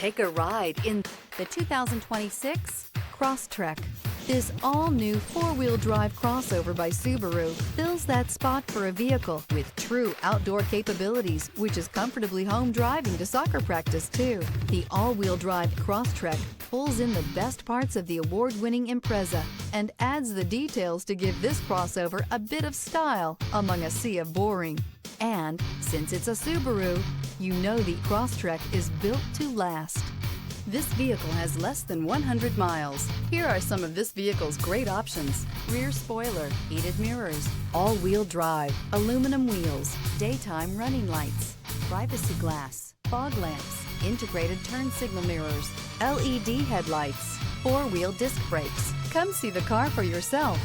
Take a ride in the 2026 Crosstrek. This all-new four-wheel drive crossover by Subaru fills that spot for a vehicle with true outdoor capabilities, which is comfortably home driving to soccer practice too. The all-wheel drive Crosstrek pulls in the best parts of the award-winning Impreza and adds the details to give this crossover a bit of style among a sea of boring. And since it's a Subaru, you know the Crosstrek is built to last. This vehicle has less than 100 miles. Here are some of this vehicle's great options: rear spoiler, heated mirrors, all-wheel drive, aluminum wheels, daytime running lights, privacy glass, fog lamps, integrated turn signal mirrors, LED headlights, four-wheel disc brakes. Come see the car for yourself.